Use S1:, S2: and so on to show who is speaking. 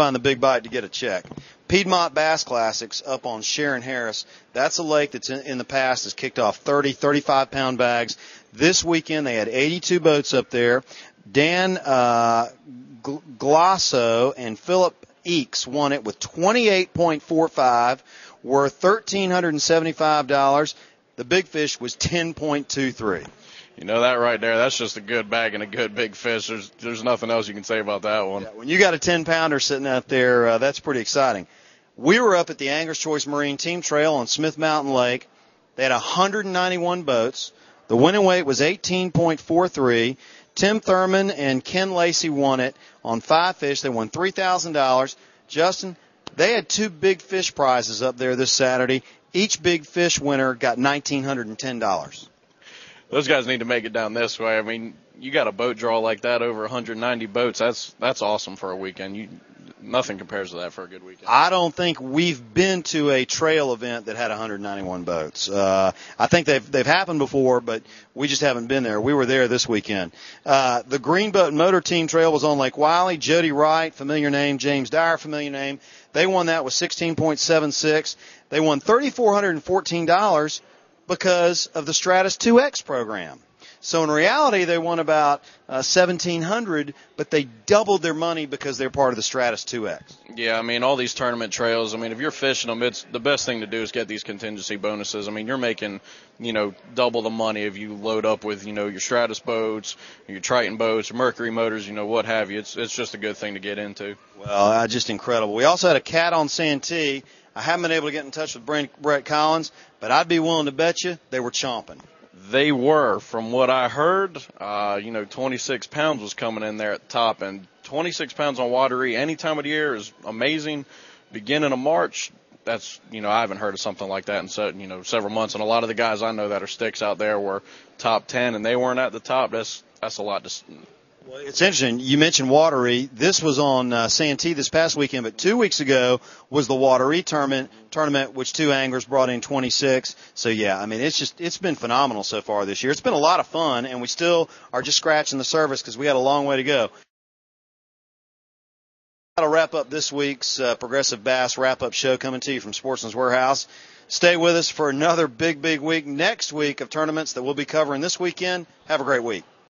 S1: find the big bite to get a check. Piedmont Bass Classics up on Sharon Harris. That's a lake that's in the past has kicked off 30, 35-pound bags. This weekend they had 82 boats up there. Dan Glasso and Philip Eakes won it with 28.45, worth $1,375. The big fish was 10.23.
S2: You know that right there, that's just a good bag and a good big fish. There's nothing else you can say about that one.
S1: Yeah, when you got a 10-pounder sitting out there, that's pretty exciting. We were up at the Anglers Choice Marine Team Trail on Smith Mountain Lake. They had 191 boats. The winning weight was 18.43. Tim Thurman and Ken Lacey won it on 5 fish. They won $3,000. Justin, they had 2 big fish prizes up there this Saturday. Each big fish winner got $1,910.
S2: Those guys need to make it down this way. I mean, you got a boat draw like that, over 190 boats. That's awesome for a weekend. Nothing compares to that for a good weekend.
S1: I don't think we've been to a trail event that had 191 boats. I think they've happened before, but we just haven't been there. We were there this weekend. The Green Boat Motor Team Trail was on Lake Wylie. Jody Wright, familiar name. James Dyer, familiar name. They won that with 16.76. They won $3,414 because of the Stratos 2X program. So in reality, they won about $1,700, but they doubled their money because they're part of the Stratos 2X.
S2: Yeah, I mean, all these tournament trails, I mean, if you're fishing them, it's the best thing to do is get these contingency bonuses. I mean, you're making, double the money if you load up with, your Stratos boats, your Triton boats, your Mercury motors, what have you. It's just a good thing to get into.
S1: Well, just incredible. We also had a CATT on Santee. I haven't been able to get in touch with Brett Collins, but I'd be willing to bet you they were chomping.
S2: They were, from what I heard, 26 pounds was coming in there at the top, and 26 pounds on watery any time of the year is amazing. Beginning of March, that's, I haven't heard of something like that in, several months, and a lot of the guys I know that are sticks out there were top 10, and they weren't at the top. That's a lot to.
S1: Well, it's interesting. You mentioned Watery. This was on Santee this past weekend, but 2 weeks ago was the Watery tournament, which 2 anglers brought in 26. So, yeah, I mean, it's been phenomenal so far this year. It's been a lot of fun, and we still are just scratching the surface because we got a long way to go. That'll wrap up this week's Progressive Bass wrap-up show coming to you from Sportsman's Warehouse. Stay with us for another big week next week of tournaments that we'll be covering this weekend. Have a great week.